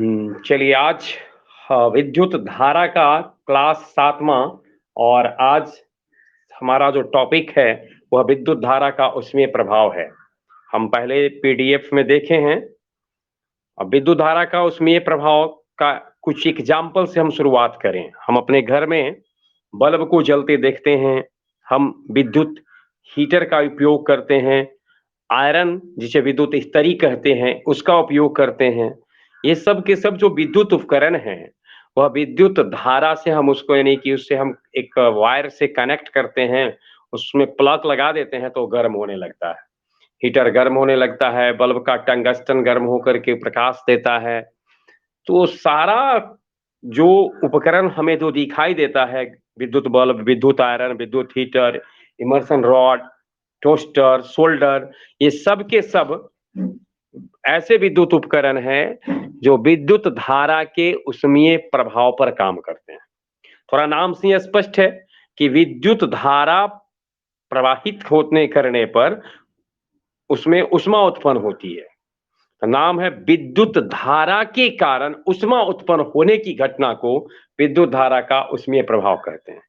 चलिए आज विद्युत धारा का क्लास 7वां। और आज हमारा जो टॉपिक है वह विद्युत धारा का उसमें प्रभाव है। हम पहले पीडीएफ में देखे हैं। अब विद्युत धारा का उसमें प्रभाव का कुछ एग्जाम्पल से हम शुरुआत करें। हम अपने घर में बल्ब को जलते देखते हैं। हम विद्युत हीटर का उपयोग करते हैं। आयरन जिसे विद्युत इस्त्री कहते हैं उसका उपयोग करते हैं। ये सब के सब जो विद्युत उपकरण हैं वह विद्युत धारा से हम उसको यानी कि उससे हम एक वायर से कनेक्ट करते हैं, उसमें प्लग लगा देते हैं तो गर्म होने लगता है। हीटर गर्म होने लगता है, बल्ब का टंगस्टन गर्म होकर के प्रकाश देता है। तो सारा जो उपकरण हमें जो दिखाई देता है, विद्युत बल्ब, विद्युत आयरन, विद्युत heater, immersion rod, toaster, solder, ये सब के सब ऐसे विद्युत उपकरण हैं जो विद्युत धारा के उसमें प्रभाव पर काम करते हैं। थोड़ा नाम से स्पष्ट है कि विद्युत धारा प्रवाहित होने करने पर उसमें ऊष्मा उत्पन्न होती है। तो नाम है विद्युत धारा के कारण ऊष्मा उत्पन्न होने की घटना को विद्युत धारा का उसमें प्रभाव कहते हैं।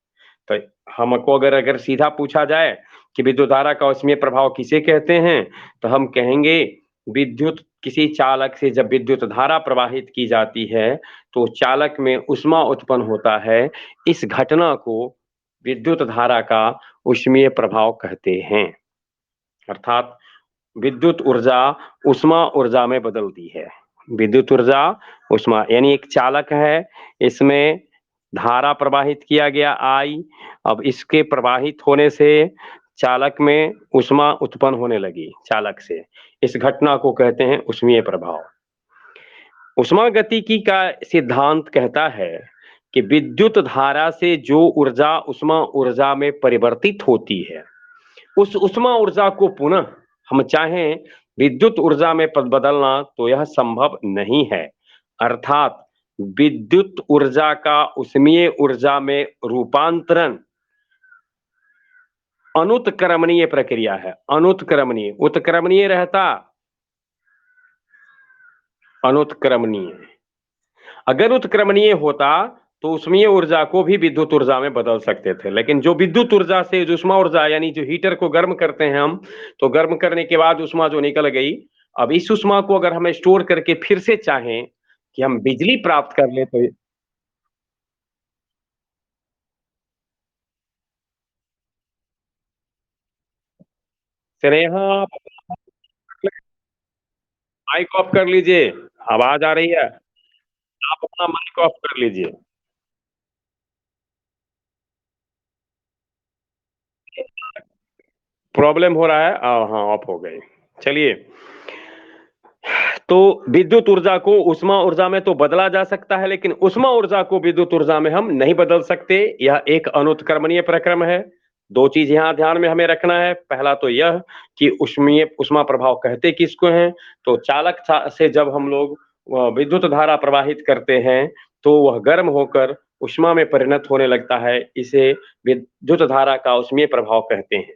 तो हमको अगर सीधा पूछा जाए कि विद्युत धारा का उसमें प्रभाव किसे कहते हैं, तो हम कहेंगे विद्युत किसी चालक से जब विद्युत धारा प्रवाहित की जाती है तो चालक में ऊष्मा उत्पन्न होता है। इस घटना को विद्युत धारा का ऊष्मीय प्रभाव कहते हैं। अर्थात विद्युत ऊर्जा ऊष्मा ऊर्जा में बदलती है। विद्युत ऊर्जा ऊष्मा यानी एक चालक है, इसमें धारा प्रवाहित किया गया आई। अब इसके प्रवाहित होने से चालक में ऊष्मा उत्पन्न होने लगी चालक से। इस घटना को कहते हैं ऊष्मीय प्रभाव। ऊष्मागतिकी का सिद्धांत कहता है कि विद्युत धारा से जो ऊर्जा ऊष्मा ऊर्जा में परिवर्तित होती है, उस ऊष्मा ऊर्जा को पुनः हम चाहें विद्युत ऊर्जा में बदलना तो यह संभव नहीं है। अर्थात विद्युत ऊर्जा का ऊष्मीय ऊर्जा में रूपांतरण अनुत्क्रमणीय प्रक्रिया है। अनुत्क्रमणीय, उत्क्रमणीय रहता, अनुत्क्रमणीय। अगर उत्क्रमणीय होता तो ऊष्मीय ऊर्जा को भी विद्युत ऊर्जा में बदल सकते थे, लेकिन जो विद्युत ऊर्जा से जो ऊष्मा ऊर्जा यानी जो हीटर को गर्म करते हैं हम, तो गर्म करने के बाद ऊष्मा जो निकल गई, अब इस ऊष्मा को अगर हमें स्टोर करके फिर से चाहें कि हम बिजली प्राप्त कर ले तो स्नेहा आप माइक ऑफ कर लीजिए, आवाज आ रही है। आप अपना माइक ऑफ कर लीजिए। प्रॉब्लम हो रहा है। हाँ, ऑफ हो गई। चलिए, तो विद्युत ऊर्जा को ऊष्मा ऊर्जा में तो बदला जा सकता है, लेकिन ऊष्मा ऊर्जा को विद्युत ऊर्जा में हम नहीं बदल सकते। यह एक अनुत्क्रमणीय प्रक्रम है। दो चीज यहाँ ध्यान में हमें रखना है। पहला तो यह कि ऊष्मीय ऊष्मा प्रभाव कहते किसको हैं, तो चालक से जब हम लोग विद्युत धारा प्रवाहित करते हैं तो वह गर्म होकर ऊष्मा में परिणत होने लगता है। इसे विद्युत धारा का ऊष्मीय प्रभाव कहते हैं।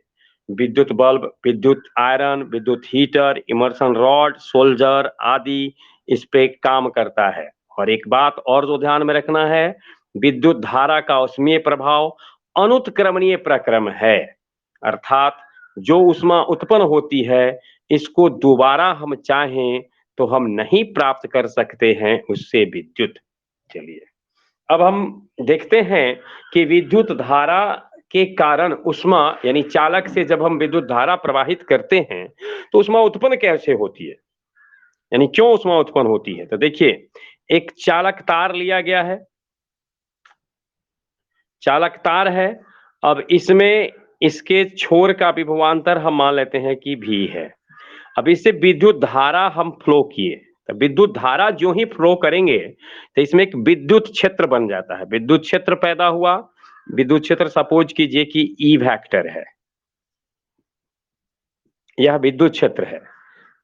विद्युत बल्ब, विद्युत आयरन, विद्युत हीटर, इमर्शन रॉड, सोल्जर आदि इस पे काम करता है। और एक बात और जो ध्यान में रखना है, विद्युत धारा का ऊष्मीय प्रभाव अनुत्क्रमणीय प्रक्रम है। अर्थात जो ऊष्मा उत्पन्न होती है, इसको दोबारा हम चाहें तो हम नहीं प्राप्त कर सकते हैं उससे विद्युत। चलिए, अब हम देखते हैं कि विद्युत धारा के कारण ऊष्मा यानी चालक से जब हम विद्युत धारा प्रवाहित करते हैं तो ऊष्मा उत्पन्न कैसे होती है, यानी क्यों ऊष्मा उत्पन्न होती है। तो देखिए, एक चालक तार लिया गया है। चालक तार है। अब इसमें इसके छोर का विभवांतर हम मान लेते हैं कि भी है। अब इससे विद्युत धारा हम फ्लो किए, तो विद्युत धारा जो ही फ्लो करेंगे तो इसमें एक विद्युत क्षेत्र बन जाता है। विद्युत क्षेत्र पैदा हुआ। विद्युत क्षेत्र सपोज कीजिए कि ई वेक्टर है, यह विद्युत क्षेत्र है।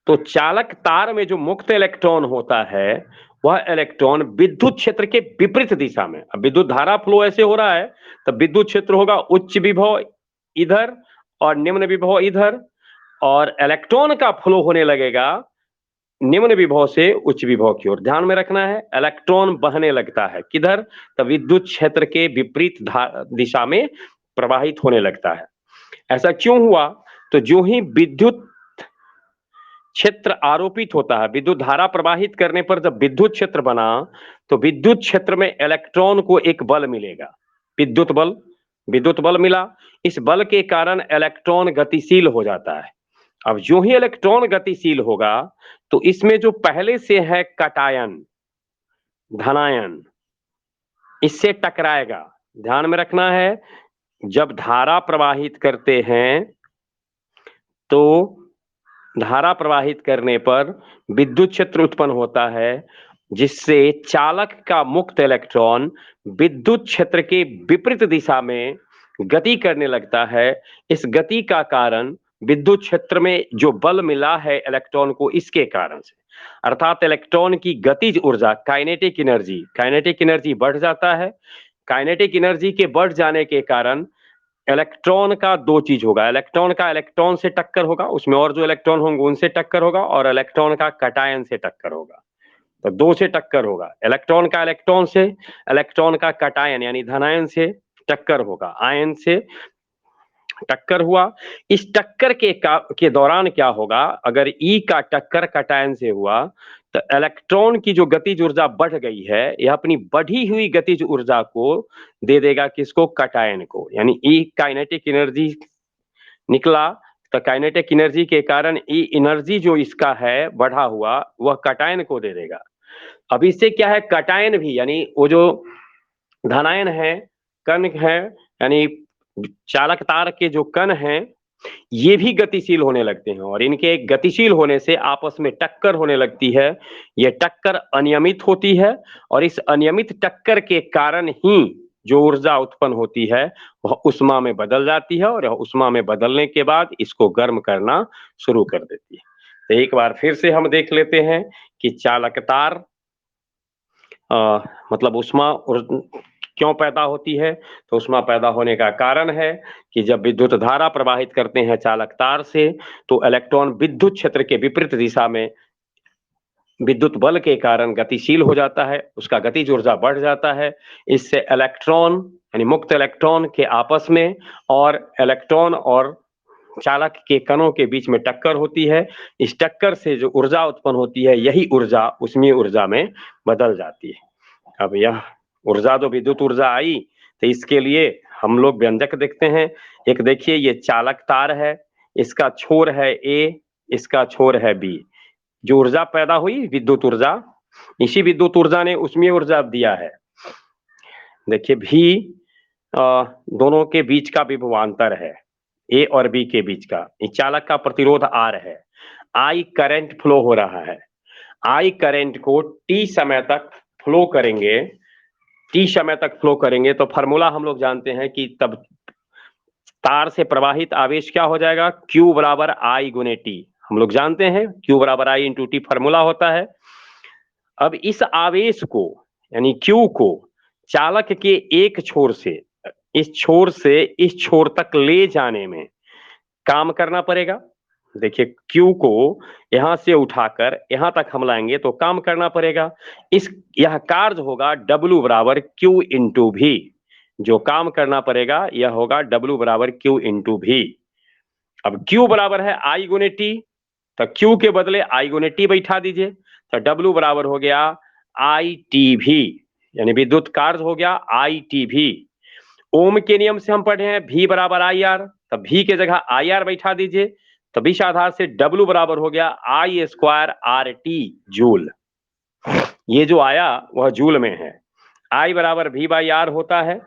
तो चालक तार में जो मुक्त इलेक्ट्रॉन होता है, वह इलेक्ट्रॉन विद्युत क्षेत्र के विपरीत दिशा में, अब विद्युत धारा फ्लो ऐसे हो रहा है तो विद्युत क्षेत्र होगा उच्च विभव इधर और निम्न विभव इधर, और इलेक्ट्रॉन का फ्लो होने लगेगा निम्न विभव से उच्च विभव की ओर। ध्यान में रखना है, इलेक्ट्रॉन बहने लगता है किधर? तो विद्युत क्षेत्र के विपरीत दिशा में प्रवाहित होने लगता है। ऐसा क्यों हुआ? तो जो ही विद्युत क्षेत्र आरोपित होता है, विद्युत धारा प्रवाहित करने पर जब विद्युत क्षेत्र बना, तो विद्युत क्षेत्र में इलेक्ट्रॉन को एक बल मिलेगा, विद्युत बल मिला। इस बल के कारण इलेक्ट्रॉन गतिशील हो जाता है। अब जो ही इलेक्ट्रॉन गतिशील होगा, तो इसमें जो पहले से है कटायन, धनायन, इससे टकराएगा। ध्यान में रखना है, जब धारा प्रवाहित करते हैं, तो धारा प्रवाहित करने पर विद्युत क्षेत्र उत्पन्न होता है, जिससे चालक का मुक्त इलेक्ट्रॉन विद्युत क्षेत्र के विपरीत दिशा में गति करने लगता है। इस गति का कारण विद्युत क्षेत्र में जो बल मिला है इलेक्ट्रॉन को, इसके कारण से, अर्थात इलेक्ट्रॉन की गतिज ऊर्जा, काइनेटिक एनर्जी बढ़ जाता है। काइनेटिक एनर्जी के बढ़ जाने के कारण इलेक्ट्रॉन का दो चीज होगा, इलेक्ट्रॉन का इलेक्ट्रॉन से टक्कर होगा, उसमें और जो इलेक्ट्रॉन होंगे उनसे टक्कर होगा, और इलेक्ट्रॉन का कटायन से टक्कर होगा। तो दो से टक्कर होगा, इलेक्ट्रॉन का इलेक्ट्रॉन से, इलेक्ट्रॉन का कटायन यानी धनायन से टक्कर होगा, आयन से टक्कर हुआ। इस टक्कर के दौरान क्या होगा? अगर ई का टक्कर कटायन से हुआ, तो इलेक्ट्रॉन की जो गतिज ऊर्जा बढ़ गई है, यह अपनी बढ़ी हुई गतिज ऊर्जा को दे देगा किसको? कटायन को। यानी ई काइनेटिक एनर्जी निकला, तो काइनेटिक एनर्जी के कारण ई एनर्जी जो इसका है बढ़ा हुआ, वह कटायन को दे देगा। अब इससे क्या है, कटायन भी, यानी वो जो धनायन है, कण है, यानी चालक तार के जो कण हैं, ये भी गतिशील होने लगते हैं, और इनके गतिशील होने से आपस में टक्कर होने लगती है। यह टक्कर अनियमित होती है, और इस अनियमित टक्कर के कारण ही जो ऊर्जा उत्पन्न होती है वह उष्मा में बदल जाती है, और उष्मा में बदलने के बाद इसको गर्म करना शुरू कर देती है। तो एक बार फिर से हम देख लेते हैं कि चालक तार मतलब उष्मा क्यों पैदा होती है? तो उष्मा पैदा होने का कारण है कि जब विद्युत धारा प्रवाहित करते हैं चालक तार से, तो इलेक्ट्रॉन विद्युत क्षेत्र के विपरीत दिशा में विद्युत बल के कारण गतिशील हो जाता है, उसका गतिज ऊर्जा बढ़ जाता है। इससे इलेक्ट्रॉन यानी मुक्त इलेक्ट्रॉन के आपस में और इलेक्ट्रॉन और चालक के कणों के बीच में टक्कर होती है। इस टक्कर से जो ऊर्जा उत्पन्न होती है, यही ऊर्जा उष्मीय ऊर्जा में बदल जाती है। अब यह ऊर्जा जो विद्युत ऊर्जा आई, तो इसके लिए हम लोग व्यंजक देखते हैं। एक देखिए, ये चालक तार है, इसका छोर है ए, इसका छोर है बी। जो ऊर्जा पैदा हुई विद्युत ऊर्जा, इसी विद्युत ऊर्जा ने उष्मीय ऊर्जा दिया है। देखिए भी दोनों के बीच का विभवांतर है, ए और बी के बीच का। इस चालक का प्रतिरोध आर है, आई करंट फ्लो हो रहा है। आई करंट को टी समय तक फ्लो करेंगे, तो फार्मूला हम लोग जानते हैं कि तब तार से प्रवाहित आवेश क्या हो जाएगा? Q बराबर I गुने टी। हम लोग जानते हैं Q बराबर I इंटू टी फार्मूला होता है। अब इस आवेश को यानी Q को चालक के एक छोर से इस छोर तक ले जाने में काम करना पड़ेगा। देखिए, Q को यहां से उठाकर यहां तक हम लाएंगे तो काम करना पड़ेगा। यह कार्य होगा W बराबर Q इंटू भी। जो काम करना पड़ेगा यह होगा W बराबर Q इंटू भी। अब Q बराबर है I गुने टी, तो Q के बदले I गुने टी बैठा दीजिए, तो W बराबर हो गया आई टी भी, यानी विद्युत कार्य हो गया आई टी भी। ओम के नियम से हम पढ़े हैं V बराबर आई आर, तो V के जगह आई आर बैठा दीजिए, तो विष आधार से W बराबर हो गया आई स्क्वायर आर टी जूल। ये जो आया वह जूल में है। I बराबर V बाई आर होता है।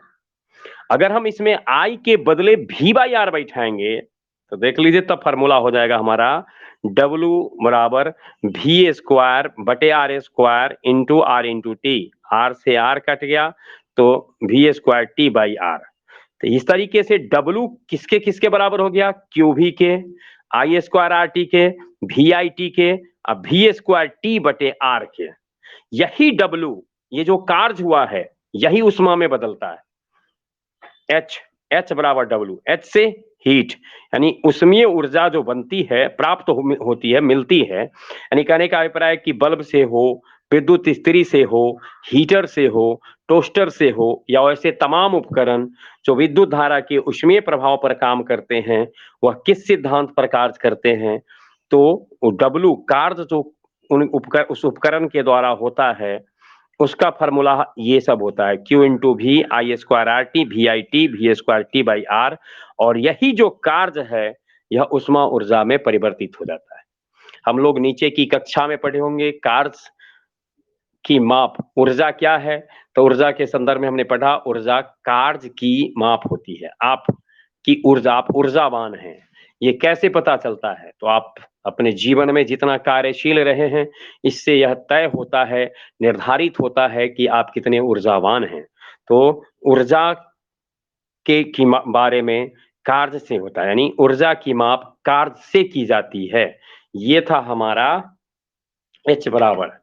अगर हम इसमें I के बदले V बाई आर बैठाएंगे, तो देख लीजिए तब फॉर्मूला हो जाएगा हमारा W बराबर V स्क्वायर बटे R square into R into T. R से आर कट गया, तो V square T by R. तो इस तरीके से W किसके किसके बराबर हो गया? क्यू भी के, आई स्क्वायर आर टी के, वी आई टी के, अब V स्क्वायर टी बटे आर के। यही W, ये जो कार्य हुआ है, यही उष्मा में बदलता है। H बराबर W, H से हीट, यानी उष्मीय ऊर्जा जो बनती है, प्राप्त होती है, मिलती है, यानी कहने का अभिप्राय कि बल्ब से हो, विद्युत इस्त्री से हो, हीटर से हो, टोस्टर से हो, या ऐसे तमाम उपकरण जो विद्युत धारा के उष्मीय प्रभाव पर काम करते हैं, वह किस सिद्धांत पर कार्य करते हैं? तो W कार्य जो उस उपकरण के द्वारा होता है, उसका फॉर्मूला ये सब होता है, Q into V I square R T V I T V square T by R, और यही जो कार्य है यह उष्मा ऊर्जा में परिवर्तित हो जाता है। हम लोग नीचे की कक्षा में पढ़े होंगे कार्य की माप, ऊर्जा क्या है? तो ऊर्जा के संदर्भ में हमने पढ़ा, ऊर्जा कार्य की माप होती है। आप की ऊर्जा, आप ऊर्जावान हैं, ये कैसे पता चलता है? तो आप अपने जीवन में जितना कार्यशील रहे हैं, इससे यह तय होता है, निर्धारित होता है कि आप कितने ऊर्जावान हैं। तो ऊर्जा के की बारे में कार्य से होता है, यानी ऊर्जा की माप कार्य से की जाती है। ये था हमारा H बराबर।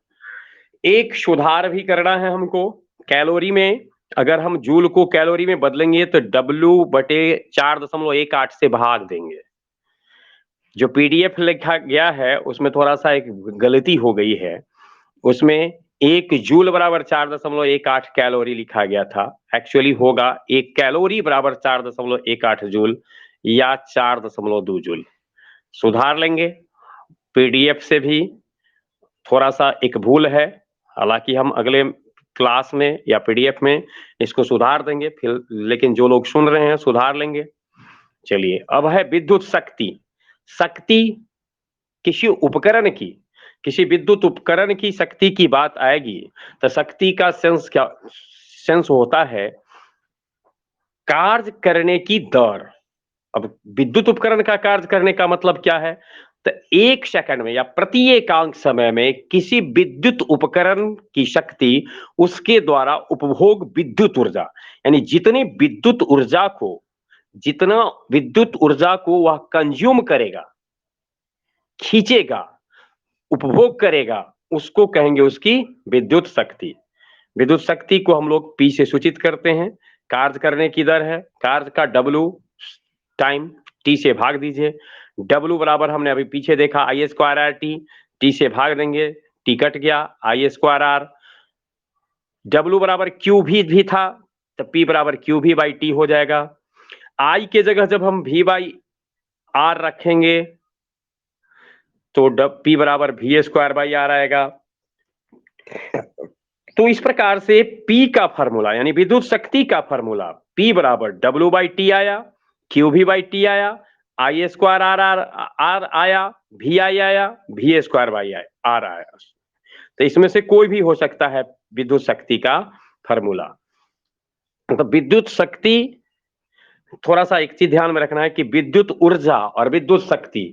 एक सुधार भी करना है हमको कैलोरी में। अगर हम जूल को कैलोरी में बदलेंगे तो W बटे 4.18 से भाग देंगे। जो पीडीएफ लिखा गया है उसमें थोड़ा सा एक गलती हो गई है, उसमें 1 जूल बराबर 4.18 कैलोरी लिखा गया था। एक्चुअली होगा 1 कैलोरी बराबर 4.18 जूल या 4.2 जूल। सुधार लेंगे, पीडीएफ से भी थोड़ा सा एक भूल है, हालांकि हम अगले क्लास में या पीडीएफ में इसको सुधार देंगे फिर, लेकिन जो लोग सुन रहे हैं सुधार लेंगे। चलिए, अब है विद्युत शक्ति। शक्ति किसी उपकरण की, किसी विद्युत उपकरण की शक्ति की बात आएगी तो शक्ति का सेंस क्या, सेंस होता है कार्य करने की दर। अब विद्युत उपकरण का कार्य करने का मतलब क्या है? तो 1 सेकंड में या प्रति एकांक समय में किसी विद्युत उपकरण की शक्ति, उसके द्वारा उपभोग विद्युत ऊर्जा, यानी जितना विद्युत ऊर्जा को वह कंज्यूम करेगा, खींचेगा, उपभोग करेगा, उसको कहेंगे उसकी विद्युत शक्ति। विद्युत शक्ति को हम लोग P से सूचित करते हैं, कार्य करने की दर है, कार्य का W टाइम T से भाग दीजिए। W बराबर हमने अभी पीछे देखा आई स्क्वायर आर टी, T से भाग देंगे, T कट गया, आई स्क्वायर आर। W बराबर Q भी था तो P बराबर Q भी बाई T हो जाएगा। I के जगह जब हम V बाई R रखेंगे तो P बराबर V स्क्वायर बाई R आएगा। तो इस प्रकार से P का फॉर्मूला, यानी विद्युत शक्ति का फॉर्मूला P बराबर W बाई टी आया, Q भी बाई टी आया, आई स्क्वायर आर आया, V आई आया, V स्क्वायर बाई R आया। तो इसमें से कोई भी हो सकता है विद्युत शक्ति का फॉर्मूला। तो विद्युत शक्ति, थोड़ा सा एक चीज ध्यान में रखना है कि विद्युत ऊर्जा और विद्युत शक्ति,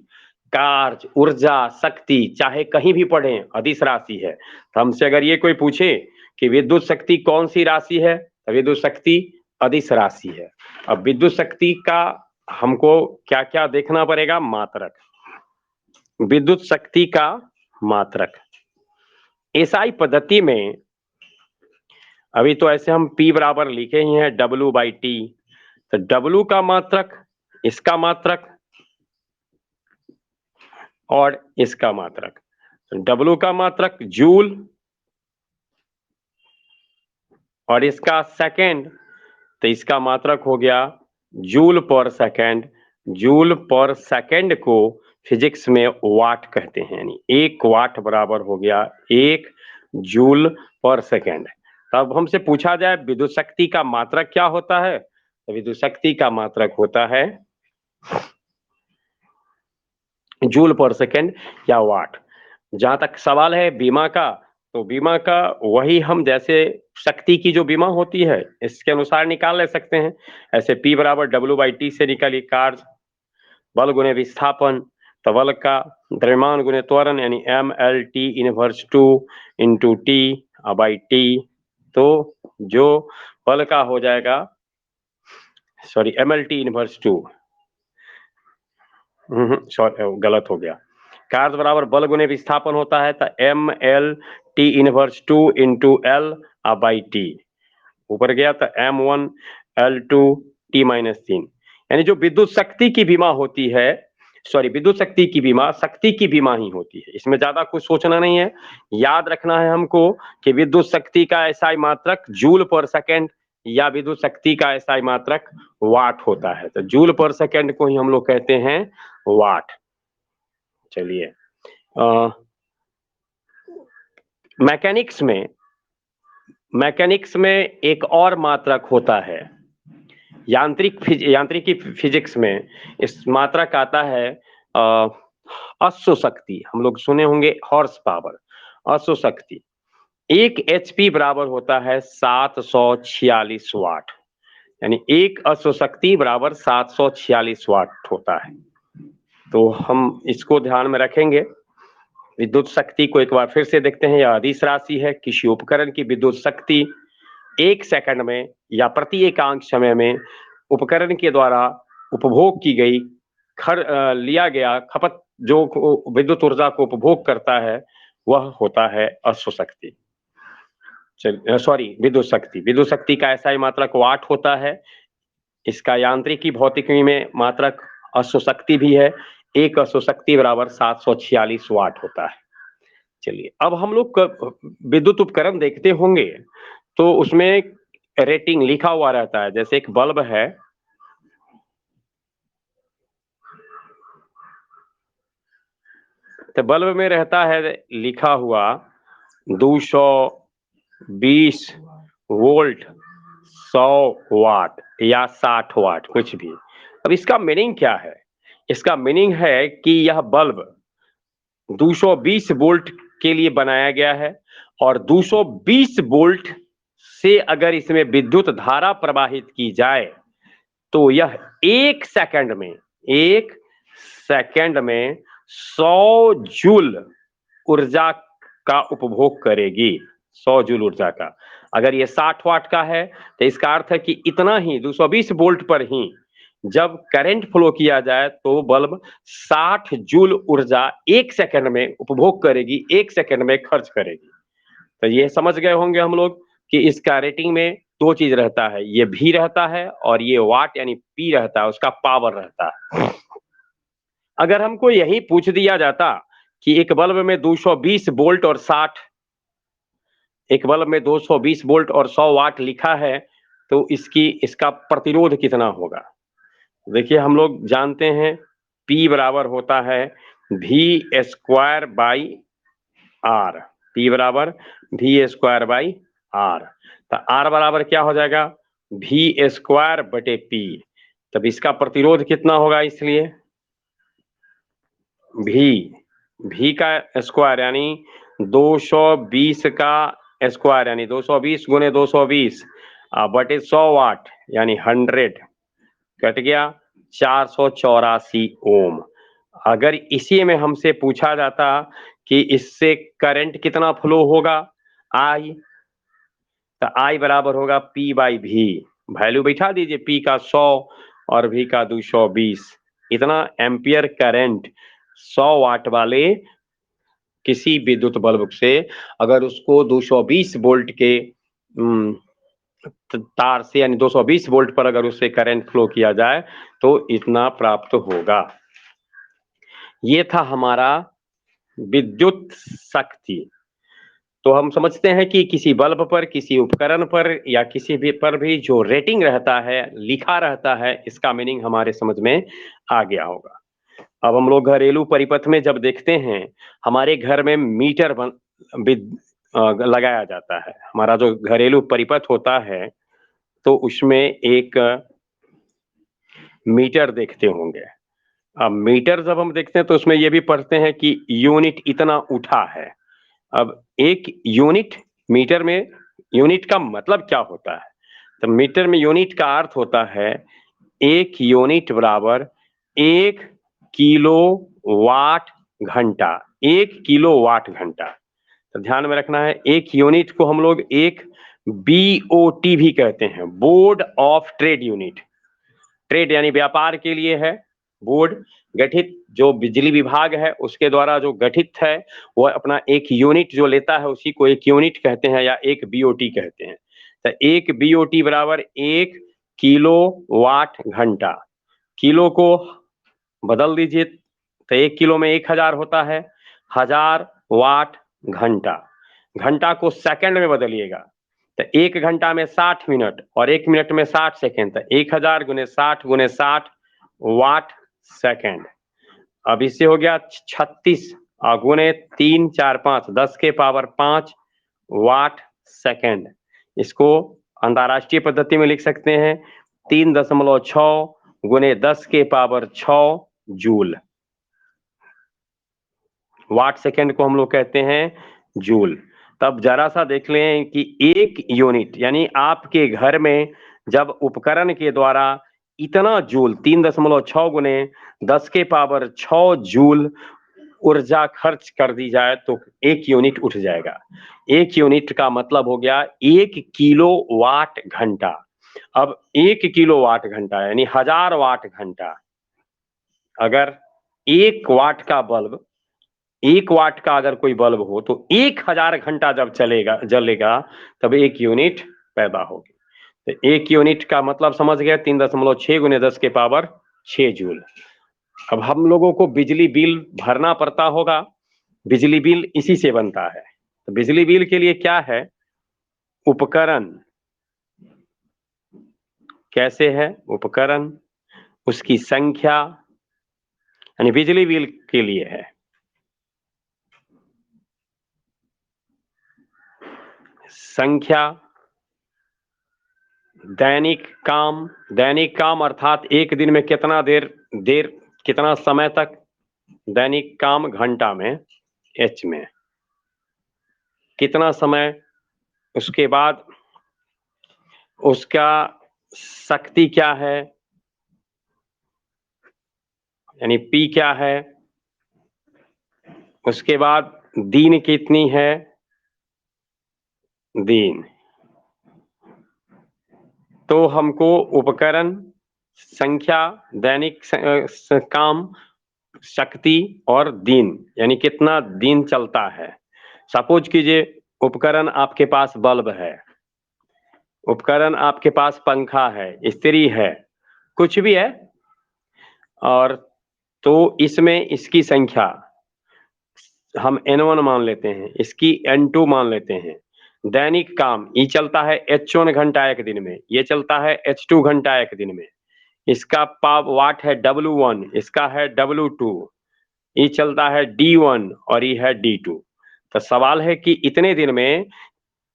कार्य, ऊर्जा, शक्ति चाहे कहीं भी पढ़ें अदिश राशि है। तो हमसे अगर ये कोई पूछे कि विद्युत शक्ति कौन सी राशि है, तो विद्युत शक्ति अदिश राशि है। अब विद्युत शक्ति का हमको क्या क्या देखना पड़ेगा? मात्रक, विद्युत शक्ति का मात्रक। एसआई पद्धति में अभी तो ऐसे हम P बराबर लिखे ही हैं W बाई टी, तो W का मात्रक, इसका मात्रक और इसका मात्रक। W का मात्रक जूल और इसका सेकेंड, तो इसका मात्रक हो गया जूल पर सेकेंड। जूल पर सेकेंड को फिजिक्स में वाट कहते हैं, यानी 1 वाट बराबर हो गया 1 जूल पर सेकेंड। तब हमसे पूछा जाए विद्युत शक्ति का मात्रक क्या होता है, तो विद्युत शक्ति का मात्रक होता है जूल पर सेकेंड या वाट। जहां तक सवाल है बीमा का, तो बीमा का वही हम जैसे शक्ति की जो बीमा होती है इसके अनुसार निकाल ले सकते हैं। ऐसे P बराबर W बाई टी से निकालिए कार्य, बल गुणे विस्थापन, तो बल का द्रव्यमान गुणे त्वरण, यानी MLT inverse 2 into T by T. तो जो बल का हो जाएगा, सॉरी MLT इनवर्स 2, सॉरी गलत हो गया। कार्य बराबर बल गुणे विस्थापन होता है तो MLT inverse 2 into L by T, ऊपर गया तो M1 L2 T माइनस 3, यानी जो विद्युत शक्ति की बीमा होती है, सॉरी, विद्युत शक्ति की बीमा शक्ति की बीमा ही होती है, इसमें ज्यादा कुछ सोचना नहीं है। याद रखना है हमको कि विद्युत शक्ति का एसआई मात्रक जूल पर सेकेंड या विद्युत शक्ति का एसआई मात्रक वाट होता है। तो जूल पर सेकेंड को ही हम लोग कहते हैं वाट। चलिए, मैकेनिक्स में एक और मात्रक होता है, यांत्रिकी फिजिक्स में इस मात्रक आता है अश्व शक्ति। हम लोग सुने होंगे हॉर्स पावर, अश्व शक्ति। 1 HP बराबर होता है 746 वाट, यानी 1 अश्व शक्ति बराबर 746 वाट होता है। तो हम इसको ध्यान में रखेंगे। विद्युत शक्ति को एक बार फिर से देखते हैं। यह अदिश राशि है। किसी उपकरण की विद्युत शक्ति 1 सेकंड में या प्रति एकांक समय में उपकरण के द्वारा उपभोग की गई लिया गया खपत जो विद्युत ऊर्जा को उपभोग करता है वह होता है अश्व शक्ति। सॉरी, विद्युत शक्ति। विद्युत शक्ति का एसआई मात्रक वाट होता है। इसका यांत्रिकी भौतिकी में मात्रक अश्व शक्ति भी है। 1 अश्व शक्ति बराबर 746 वाट होता है। चलिए, अब हम लोग विद्युत उपकरण देखते होंगे तो उसमें रेटिंग लिखा हुआ रहता है। जैसे एक बल्ब है, तो बल्ब में रहता है लिखा हुआ 220 वोल्ट, 100 वाट या 60 वाट, कुछ भी। अब इसका मीनिंग क्या है? इसका मीनिंग है कि यह बल्ब 220 वोल्ट के लिए बनाया गया है और 220 वोल्ट से अगर इसमें विद्युत धारा प्रवाहित की जाए तो यह 1 सेकंड में 100 जूल ऊर्जा का उपभोग करेगी। 100 जूल ऊर्जा का। अगर ये 60 वाट का है तो इसका अर्थ है कि इतना ही 220 वोल्ट पर ही जब करंट फ्लो किया जाए तो बल्ब 60 जूल ऊर्जा 1 सेकंड में उपभोग करेगी, 1 सेकंड में खर्च करेगी। तो ये समझ गए होंगे हम लोग कि इसका रेटिंग में 2 चीज रहता है, ये भी रहता है और ये वाट यानी पी रहता है, उसका पावर रहता है। अगर हमको यही पूछ दिया जाता कि एक बल्ब में 220 वोल्ट और 60, एक बल्ब में 220 वोल्ट और 100 वाट लिखा है तो इसका प्रतिरोध कितना होगा? देखिए, हम लोग जानते हैं P बराबर होता है V square by R। P बराबर V स्क्वायर बाई R। तो R बराबर क्या हो जाएगा? V स्क्वायर बटे P। तब इसका प्रतिरोध कितना होगा? इसलिए V का स्क्वायर यानी 220 का स्क्वायर यानी 220 गुने 220 बटे 100 वाट यानी 100 कट गया 484 ओम। अगर इसी में हमसे पूछा जाता कि इससे करंट कितना फ्लो होगा, I, तो I बराबर होगा P बाई V। वैल्यू बैठा दीजिए, P का 100 और V का 220। इतना एम्पियर करंट 100 वाट वाले किसी विद्युत बल्ब से अगर उसको 220 वोल्ट के तार से यानी 220 वोल्ट पर अगर उससे करंट फ्लो किया जाए तो इतना प्राप्त होगा। ये था हमारा विद्युत शक्ति। तो हम समझते हैं कि किसी बल्ब पर, किसी उपकरण पर या किसी भी पर भी जो रेटिंग रहता है, लिखा रहता है, इसका मीनिंग हमारे समझ में आ गया होगा। अब हम लोग घरेलू परिपथ में जब देखते हैं, हमारे घर में मीटर लगाया जाता है। हमारा जो घरेलू परिपथ होता है तो उसमें एक मीटर देखते होंगे। अब मीटर जब हम देखते हैं तो उसमें ये भी पढ़ते हैं कि यूनिट इतना उठा है। अब एक यूनिट, मीटर में यूनिट का मतलब क्या होता है? तो मीटर में यूनिट का अर्थ होता है 1 यूनिट बराबर 1 किलो वाट घंटा। 1 किलो वाट घंटा। तो ध्यान में रखना है, 1 यूनिट को हम लोग एक BOT भी कहते हैं, board of trade unit. Trade यानी व्यापार के लिए है, बोर्ड गठित जो बिजली विभाग है उसके द्वारा जो गठित है वह अपना एक यूनिट जो लेता है उसी को एक यूनिट कहते हैं या एक BOT कहते हैं। तो एक BOT बराबर 1 किलो वाट घंटा। किलो को बदल दीजिए तो 1 किलो में 1000 होता है। 1000 वाट घंटा। घंटा को सेकंड में बदलिएगा तो 1 घंटा में 60 मिनट और 1 मिनट में 60 सेकंड, तो 1000 गुने 60 गुने 60 वाट सेकंड। अब इससे हो गया 36 गुने 3 4 5 10 के पावर 5 वाट सेकंड। इसको अंतरराष्ट्रीय पद्धति में लिख सकते हैं 3.6 गुने 10 के पावर 6 जूल। वाट सेकंड को हम लोग कहते हैं जूल। तब जरा सा देख लें कि 1 यूनिट यानी आपके घर में जब उपकरण के द्वारा इतना जूल 3.6 गुने 10 के पावर 6 जूल ऊर्जा खर्च कर दी जाए तो 1 यूनिट उठ जाएगा। 1 यूनिट का मतलब हो गया 1 किलो वाट घंटा। अब 1 किलो वाट घंटा यानी 1000 वाट घंटा। अगर 1 वाट का बल्ब, 1 वाट का अगर कोई बल्ब हो तो 1000 घंटा जब जलेगा तब 1 यूनिट पैदा होगी। तो 1 यूनिट का मतलब समझ गया 3.6 गुने 10 के पावर 6 जूल। अब हम लोगों को बिजली बिल भरना पड़ता होगा। बिजली बिल इसी से बनता है। तो बिजली बिल के लिए क्या है? उपकरण। कैसे है उपकरण? उसकी संख्या, यानी बिजली बिल के लिए है संख्या। दैनिक काम अर्थात एक दिन में कितना देर कितना समय तक। दैनिक काम घंटा में, एच में कितना समय। उसके बाद उसका शक्ति क्या है, यानी पी क्या है। उसके बाद दिन कितनी है, दिन। तो हमको उपकरण, संख्या, दैनिक काम, शक्ति और दिन, यानी कितना दिन चलता है। सपोज कीजिए उपकरण आपके पास बल्ब है, उपकरण आपके पास पंखा है, इस्त्री है, कुछ भी है, और तो इसमें इसकी संख्या हम N1 मान लेते हैं, इसकी N2 मान लेते हैं। दैनिक काम ये चलता है H1 घंटा एक दिन में, ये चलता है H2 घंटा एक दिन में। इसका पाव वाट है W1, इसका है W2, ये चलता है D1 और ये है D2। तो सवाल है कि इतने दिन में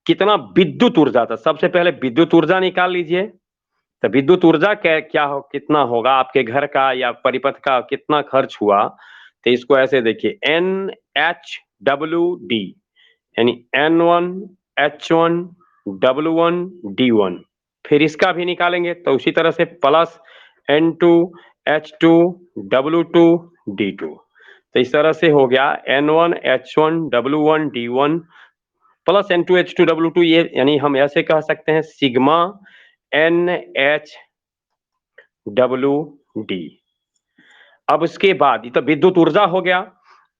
कितना विद्युत ऊर्जा था। सबसे पहले विद्युत ऊर्जा निकाल लीजिए। तो विद्युत ऊर्जा क्या हो, कितना होगा आपके घर का या परिपथ का कितना खर्च हुआ। तो इसको ऐसे देखिए NHWD, यानी N1 H1 W1 D1। फिर इसका भी निकालेंगे तो उसी तरह से plus N2 H2 W2 D2। तो इस तरह से हो गया N1 H1 W1 D1 plus N2 H2 W2। ये यानी हम ऐसे कह सकते हैं सिग्मा NHWD। अब उसके बाद ये तो विद्युत ऊर्जा हो गया।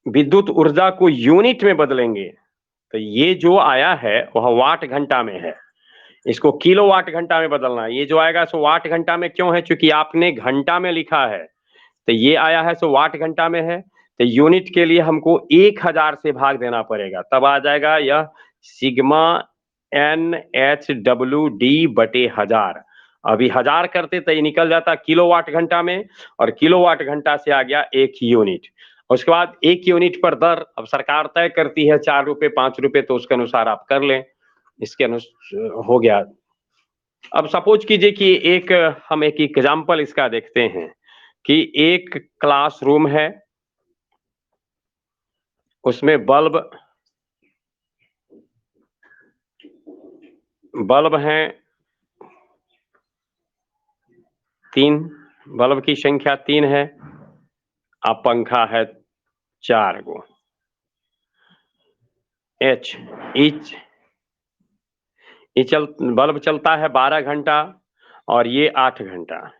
विद्युत ऊर्जा को यूनिट में बदलेंगे तो ये जो आया है वह वाट घंटा में है। इसको किलो वाट घंटा में बदलना है। ये जो आएगा सो वाट घंटा में क्यों है, क्योंकि आपने घंटा में लिखा है। तो ये आया है सो वाट घंटा में है। तो यूनिट के लिए हमको 1000 से भाग देना पड़ेगा, तब आ जाएगा यह सिग्मा NHWD बटे 1000। अभी 1000 करते तो ये निकल जाता किलोवाट घंटा में, और किलोवाट घंटा से आ गया 1 यूनिट। उसके बाद 1 यूनिट पर दर अब सरकार तय करती है 4 रुपए 5 रुपए, तो उसके अनुसार आप कर लें। इसके अनुसार हो गया। अब सपोज कीजिए कि हम एक एग्जाम्पल इसका देखते हैं कि एक क्लासरूम है, उसमें बल्ब हैं 3, बल्ब की संख्या 3 है। अब पंखा है 4 गो। एच इच बल्ब चलता है 12 घंटा और ये 8 घंटा।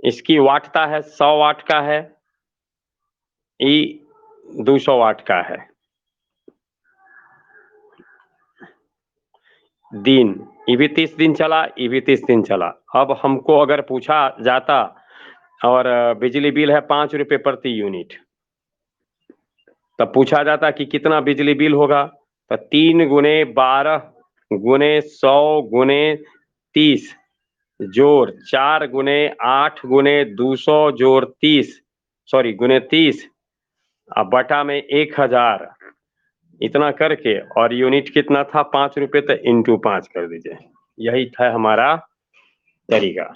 इसकी वाटता है 100 वाट का है, ई 200 वाट का है। दिन, ये भी 30 दिन चला, ये भी 30 दिन चला। अब हमको अगर पूछा जाता और बिजली बिल है 5 रुपए प्रति यूनिट। तब पूछा जाता कि कितना बिजली बिल होगा, तो 3 गुने 12 गुने 100 गुने 30 जोड़ 4 गुने 8 गुने 200 जोड़ 30 सॉरी गुने 30 अब बटा में 1000 इतना करके, और यूनिट कितना था 5 रुपए, तो इंटू 5 कर दीजिए। यही था हमारा तरीका।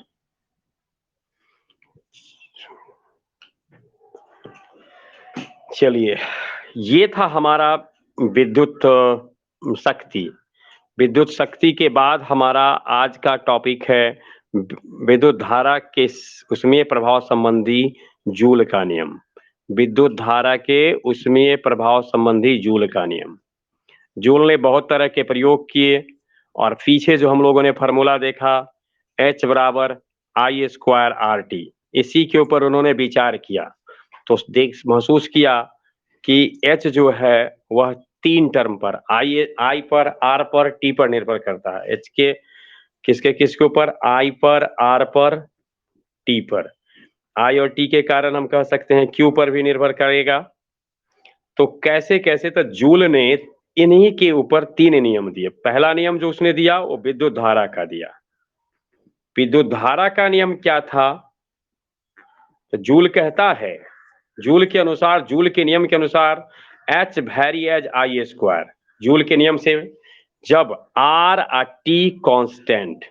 चलिए, ये था हमारा विद्युत शक्ति। विद्युत शक्ति के बाद हमारा आज का टॉपिक है विद्युत धारा के उष्मीय प्रभाव संबंधी जूल का नियम। विद्युत धारा के उष्मीय प्रभाव संबंधी जूल का नियम। जूल ने बहुत तरह के प्रयोग किए, और पीछे जो हम लोगों ने फॉर्मूला देखा H बराबर आई स्क्वायर आर टी, इसी के ऊपर उन्होंने विचार किया। तो देख महसूस किया कि H जो है वह 3 टर्म पर आई पर, आर पर, टी पर निर्भर करता है। H के किसके ऊपर? आई पर, आर पर, टी पर। आई और टी के कारण हम कह सकते हैं क्यू पर भी निर्भर करेगा। तो कैसे कैसे, तो जूल ने इन्हीं के ऊपर 3 नियम दिए। पहला नियम जो उसने दिया वो विद्युत धारा का दिया। विद्युत धारा का नियम क्या था? तो जूल कहता है, जूल के अनुसार, जूल के नियम के अनुसार H vary as I square. Joule के नियम से जब आर आ टी कांस्टेंट,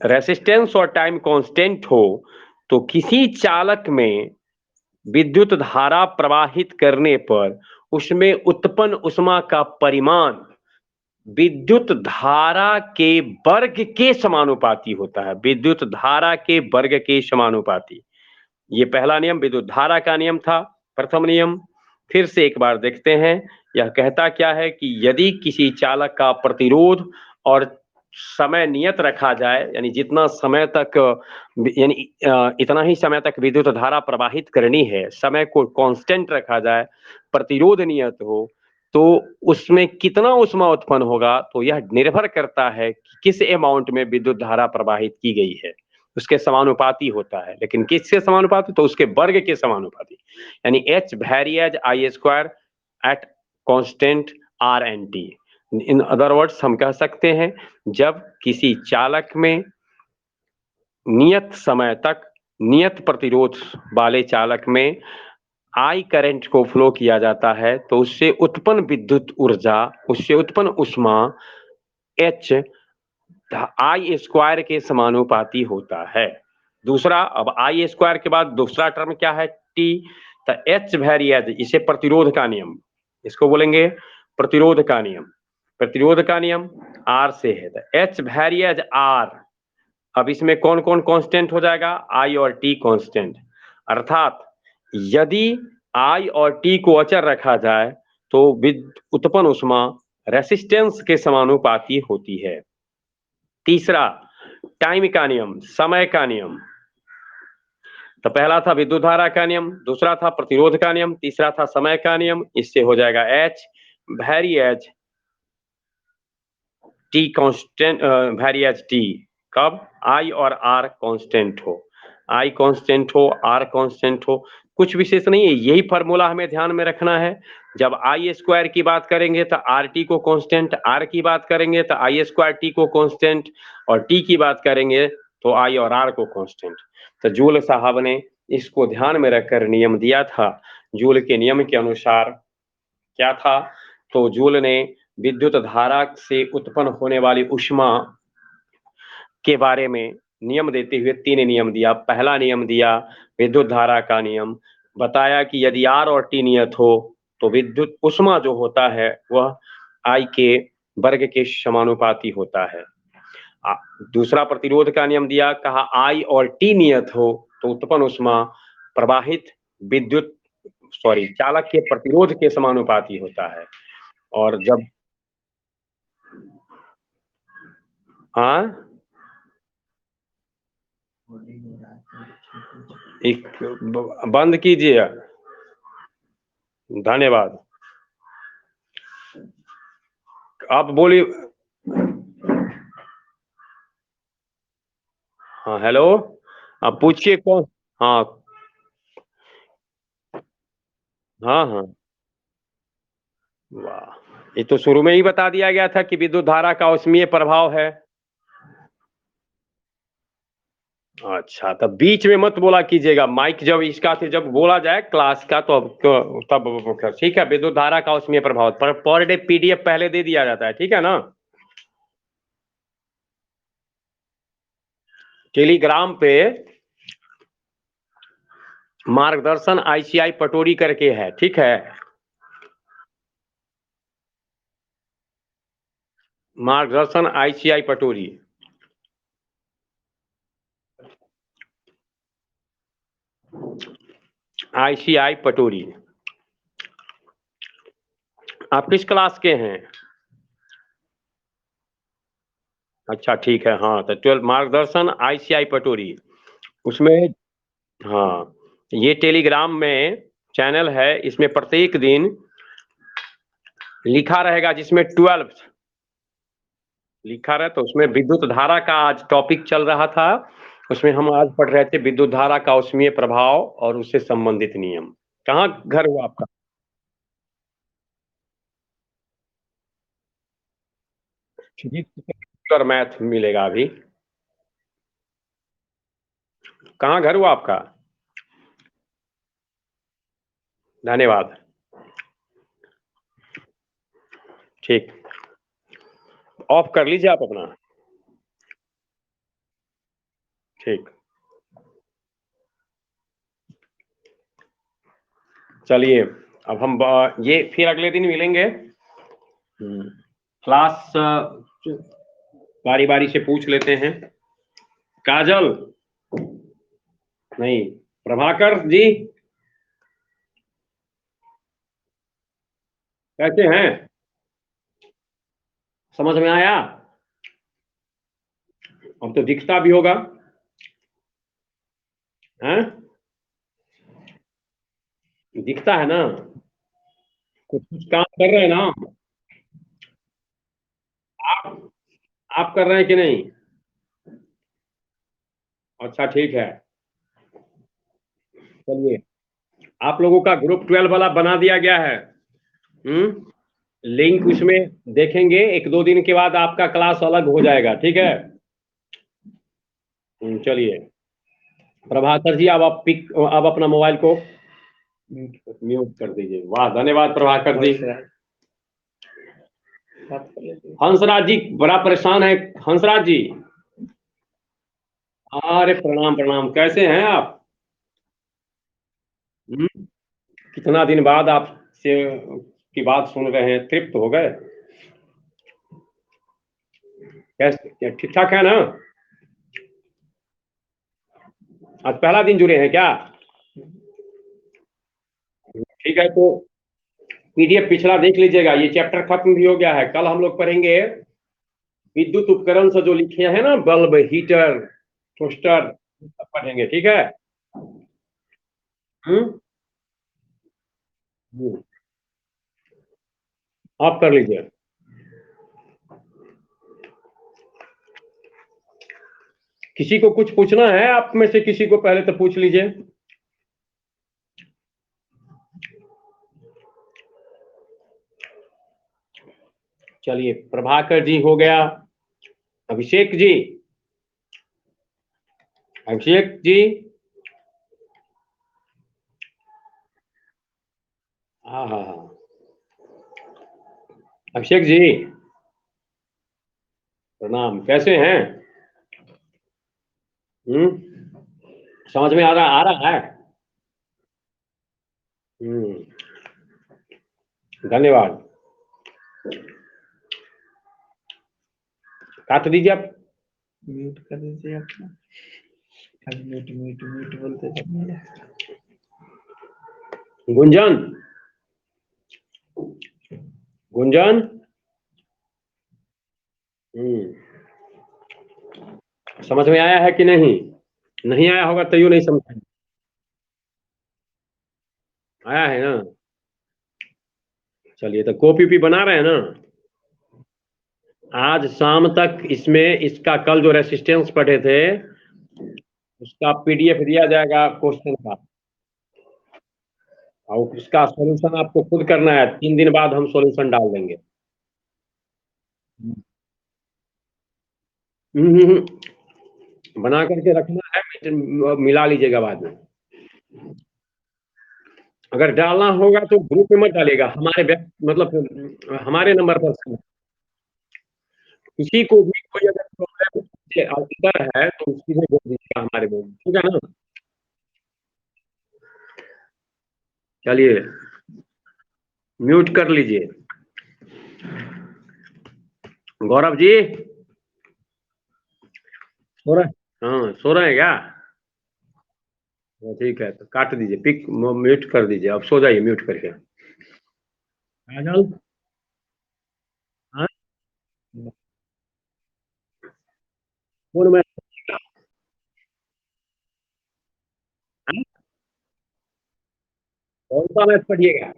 रेसिस्टेंस और टाइम कांस्टेंट हो, तो किसी चालक में विद्युत धारा प्रवाहित करने पर उसमें उत्पन्न ऊष्मा का परिमाण विद्युत धारा के वर्ग के समानुपाती होता है। विद्युत धारा के वर्ग के समानुपाती। ये पहला नियम विद्युत धारा का नियम था, प्रथम नियम। फिर से एक बार देखते हैं, यह कहता क्या है कि यदि किसी चालक का प्रतिरोध और समय नियत रखा जाए, यानी जितना समय तक, यानी इतना ही समय तक विद्युत धारा प्रवाहित करनी है, समय को कांस्टेंट रखा जाए, प्रतिरोध नियत हो, तो उसमें कितना ऊष्मा उत्पन्न होगा, तो यह निर्भर करता है कि किस अमाउंट में विद्युत धारा प्रवाहित की गई है, उसके समानुपाती होता है। लेकिन किसके समानुपाती? तो उसके वर्ग के समानुपाती। यानी H vary as I square at constant R and T. In other words हम कह सकते हैं, जब किसी चालक में नियत समय तक नियत प्रतिरोध वाले चालक में आई करंट को फ्लो किया जाता है, तो उससे उत्पन्न विद्युत ऊर्जा, उससे उत्पन्न ऊष्मा H आई स्क्वायर के समानुपाती होता है। दूसरा, अब आई स्क्वायर के बाद दूसरा टर्म क्या है? टी। तो H वेरी एज, इसे प्रतिरोध का नियम, इसको बोलेंगे प्रतिरोध का नियम। प्रतिरोध का नियम आर से है, तो H वेरी एज आर। अब इसमें कौन कौन कांस्टेंट हो जाएगा? आई और टी कांस्टेंट। अर्थात यदि आई और टी को अचर रखा जाए, तो उत्पन्न ऊष्मा रेसिस्टेंस के समानुपाती होती है। तीसरा, टाइम का नियम, समय का नियम। तो पहला था विद्युत धारा का नियम, दूसरा था प्रतिरोध का नियम, तीसरा था समय का नियम। इससे हो जाएगा H vary as T constant, vary as T. कब? आई और आर कांस्टेंट हो, आई कांस्टेंट हो, आर कांस्टेंट हो, कुछ विशेष नहीं है। यही फार्मूला हमें ध्यान में रखना है। जब आई स्क्वायर की बात करेंगे तो आर टी को कांस्टेंट, आर की बात करेंगे तो आई स्क्वायर टी को कांस्टेंट, और टी की बात करेंगे तो आई और आर को कांस्टेंट। तो जूल साहब ने इसको ध्यान में रखकर नियम दिया था। जूल के नियम के अनुसार क्या था? तो जूल ने विद्युत धारा से उत्पन्न होने वाली ऊष्मा के बारे में नियम देते हुए 3 नियम दिया। पहला नियम दिया विद्युत धारा का नियम, बताया कि यदि आर और टी नियत हो, तो विद्युत ऊष्मा जो होता है वह आई के वर्ग के समानुपाती होता है। दूसरा प्रतिरोध का नियम दिया, कहा आई और टी नियत हो तो उत्पन्न ऊष्मा प्रवाहित विद्युत चालक के प्रतिरोध के समानुपाती होता है। और जब हाँ, एक बंद कीजिए। धन्यवाद। आप बोलिए। हाँ, हेलो। अब पूछिए कौन। हाँ हाँ हाँ। वाह, ये तो शुरू में ही बता दिया गया था कि विद्युत धारा का उसमें प्रभाव है। अच्छा, तब बीच में मत बोला कीजिएगा, माइक जब इसका फिर जब बोला जाए क्लास का तो तब ठीक है। विद्युत धारा का उसमें प्रभाव पर डे पीडीएफ पहले दे दिया जाता है, ठीक है ना। टेलीग्राम पे मार्गदर्शन आईसीआई पटोरी करके है, ठीक है। मार्गदर्शन आईसीआई पटोरी। आईसीआई पटोरी। आप किस क्लास के हैं? अच्छा ठीक है, हाँ तो 12 मार्गदर्शन आईसीआई पटोरी उसमें। हाँ, ये टेलीग्राम में चैनल है, इसमें प्रत्येक दिन लिखा रहेगा जिसमें 12 लिखा रहे, तो उसमें विद्युत धारा का आज टॉपिक चल रहा था। उसमें हम आज पढ़ रहे थे विद्युत धारा का उसमें प्रभाव और उससे संबंधित नियम। कहाँ घर हुआ आपका? फिजिक्स और मैथ मिलेगा अभी। कहाँ घर हुआ आपका? धन्यवाद। ठीक, ऑफ कर लीजिए आप अपना। ठीक, चलिए अब हम ये फिर अगले दिन मिलेंगे। क्लास बारी बारी से पूछ लेते हैं। काजल, नहीं, प्रभाकर जी, कैसे हैं? समझ में आया? अब तो दिखता भी होगा, हैं? दिखता है ना? कुछ कुछ काम कर रहे हैं ना? आप आप कर रहे हैं कि नहीं? अच्छा ठीक है। चलिए, आप लोगों का ग्रुप 12 वाला बना दिया गया है। लिंक उसमें देखेंगे, एक दो दिन के बाद आपका क्लास अलग हो जाएगा, ठीक है। चलिए, प्रभाकर जी, अब आप पिक, अब अपना मोबाइल को म्यूट कर दीजिए। वाह, धन्यवाद प्रभाकर जी। हंसराज जी बड़ा परेशान है। हंसराज जी, अरे प्रणाम प्रणाम, कैसे हैं आप? हम्म, कितना दिन बाद आपसे की बात सुन रहे हैं, तृप्त हो गए? कैसे, ठीक ठाक है ना? आज पहला दिन जुड़े हैं क्या? ठीक है, तो पीडीएफ पिछला देख लीजिएगा, ये चैप्टर खत्म भी हो गया है। कल हम लोग पढ़ेंगे विद्युत उपकरण से जो लिखे हैं ना, बल्ब, हीटर, टोस्टर, सब पढ़ेंगे, ठीक है। हम्म हम्म, आप कर लीजिए। किसी को कुछ पूछना है आप में से किसी को, पहले तो पूछ लीजिए। चलिए, प्रभाकर जी हो गया। अभिषेक जी, अभिषेक जी, हाँ हाँ हाँ, अभिषेक जी प्रणाम, कैसे हैं? समझ में आ रहा है। हम्म, धन्यवाद। काट दीजिए आप। म्यूट कर दीजिए अपना। खाली म्यूट म्यूट म्यूट बोलते जाइए। गुंजन, गुंजन। समझ में आया है कि नहीं? नहीं आया होगा तो यूं नहीं समझ आया है ना? चलिए, तो कॉपी भी बना रहे हैं ना? आज शाम तक इसमें इसका कल जो रेसिस्टेंस पढ़े थे उसका पीडीएफ दिया जाएगा क्वेश्चन का, और उसका सॉल्यूशन आपको खुद करना है। 3 दिन बाद हम सॉल्यूशन डाल देंगे। बना करके रखना है, मिला लीजिएगा बाद में। अगर डालना होगा तो ग्रुप में मत डालिएगा, मतलब हमारे नंबर पर किसी को भी कोई अगर प्रॉब्लम से अवगत है तो उसी में बोल दीजिएगा हमारे में, ठीक है ना। चलिए म्यूट कर लीजिए। गौरव जी सो रहे, हाँ सो रहे हैं क्या? ठीक है तो काट दीजिए, पिक म्यूट कर दीजिए, अब सो जाइए म्यूट करके। काजल, हाँ फोन में, हाँ? कौन सा मैथ पढ़िएगा?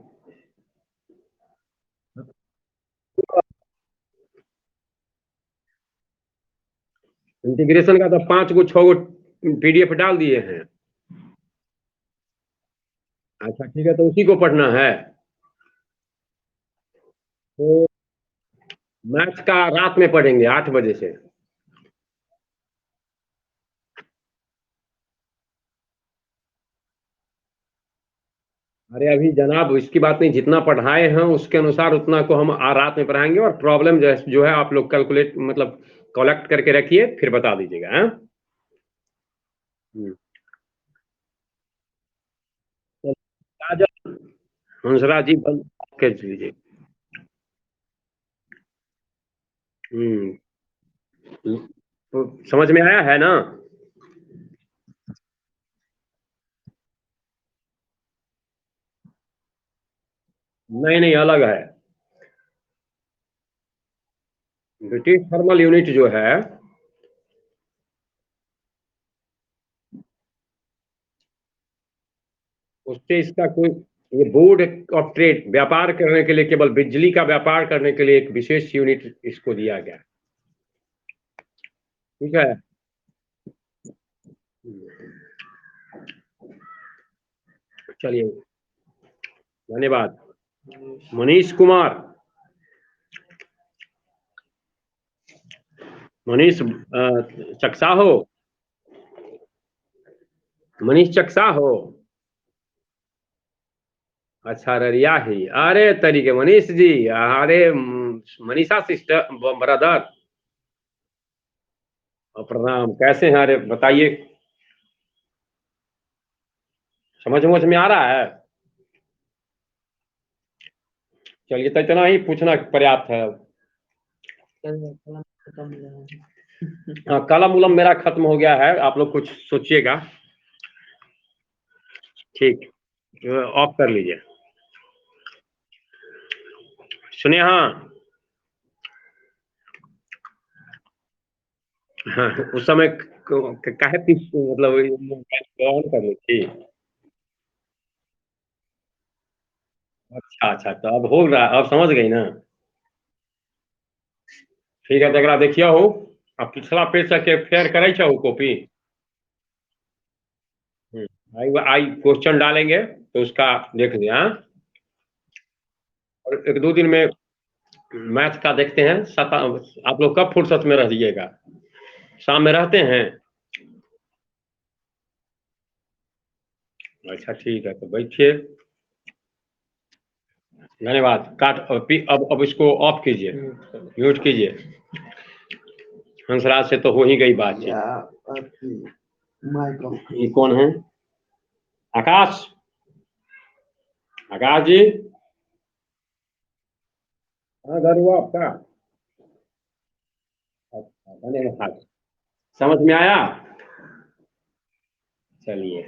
इंटीग्रेशन का तो 5 गो 6 गो पीडीएफ डाल दिए हैं। अच्छा ठीक है, तो उसी को पढ़ना है। तो मैथ्स का रात में पढ़ेंगे 8 बजे से। अरे अभी जनाब इसकी बात नहीं, जितना पढ़ाए हैं उसके अनुसार उतना को हम रात में पढ़ाएंगे, और प्रॉब्लम जो है आप लोग कैलकुलेट मतलब कलेक्ट करके रखिए, फिर बता दीजिएगा। हाँ हम्म। तो काजल, हंसराज जी बंद कर दीजिए। हम्म। तो समझ में आया है ना? नहीं नहीं, अलग है। ब्रिटिश थर्मल यूनिट जो है, उससे इसका कोई, ये बोर्ड ऑफ ट्रेड व्यापार करने के लिए, केवल बिजली का व्यापार करने के लिए एक विशेष यूनिट इसको दिया गया है। ठीक है। चलिए, धन्यवाद। मनीष कुमार, मनीष चकसा हो, मनीष चकसा हो। अच्छा ररिया ही, अरे तरीके मनीष जी, अरे मनीषा सिस्टर ब्रदर, प्रणाम, कैसे हैं? अरे बताइए, समझ में आ रहा है? चलिए तो इतना ही पूछना पर्याप्त है। हाँ कलम उलम मेरा खत्म हो गया है, आप लोग कुछ सोचिएगा। ठीक, ऑफ कर लीजिए। सुनिए, हाँ हाँ, उस समय काहे मतलब ऑन कर ली थी? अच्छा अच्छा, तो अब हो रहा, अब समझ गई ना? ठीक है, तो एकरा देखिए हो, अब पिछला पेज से फेयर करे छो कॉपी। आई आई क्वेश्चन डालेंगे तो उसका देख लिया, हाँ? और 1-2 दिन में मैथ का देखते हैं। आप लोग कब फुर्सत में रहिएगा? शाम में रहते हैं? अच्छा ठीक है, तो बैठिए। धन्यवाद। काट, अब इसको ऑफ कीजिए, म्यूट कीजिए। हंसराज से तो हो ही गई बातचीत। ये कौन है? आकाश, आकाश जी, हाँ घर हुआ आपका? अच्छा धन्यवाद। समझ में आया? चलिए,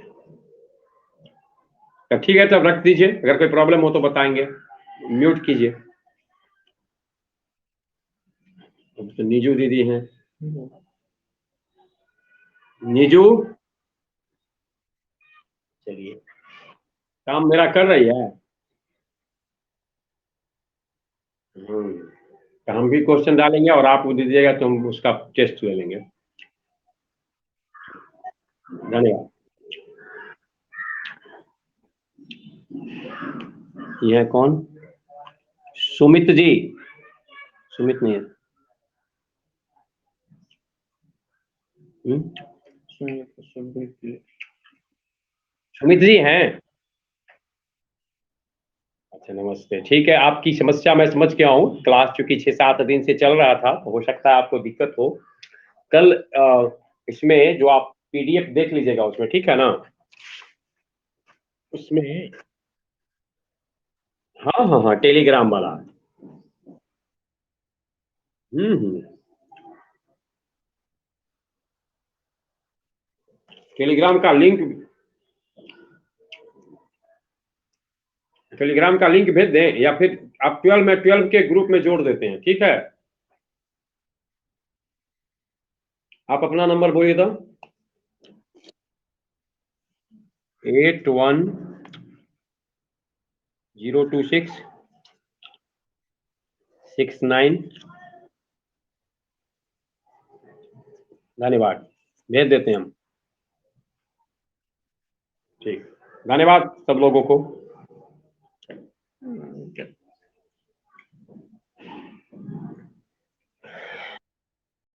तो ठीक है, तब रख दीजिए, अगर कोई प्रॉब्लम हो तो बताएंगे। म्यूट कीजिए। अब तो नीजू दीदी हैं। नीजू, चलिए, काम मेरा कर रही है। तो हम भी क्वेश्चन डालेंगे और आप वो दीजिएगा तो हम उसका टेस्ट ले लेंगे। धन्यवाद। ये है कौन? सुमित जी। सुमित नहीं है। सुमित जी हैं? अच्छा, नमस्ते। ठीक है, आपकी समस्या मैं समझ गया हूँ। क्लास चूंकि 6-7 दिन से चल रहा था, तो हो सकता है आपको दिक्कत हो। कल इसमें जो आप पीडीएफ देख लीजिएगा उसमें, ठीक है ना? उसमें हाँ, हाँ, हाँ, टेलीग्राम वाला। हम्म। टेलीग्राम का लिंक, टेलीग्राम का लिंक भेज दें, या फिर आप 12 में 12 के ग्रुप में जोड़ देते हैं, ठीक है? आप अपना नंबर बोलिए तो। 81 026 69। धन्यवाद। भेज देते हैं हम। ठीक। धन्यवाद सब लोगों को।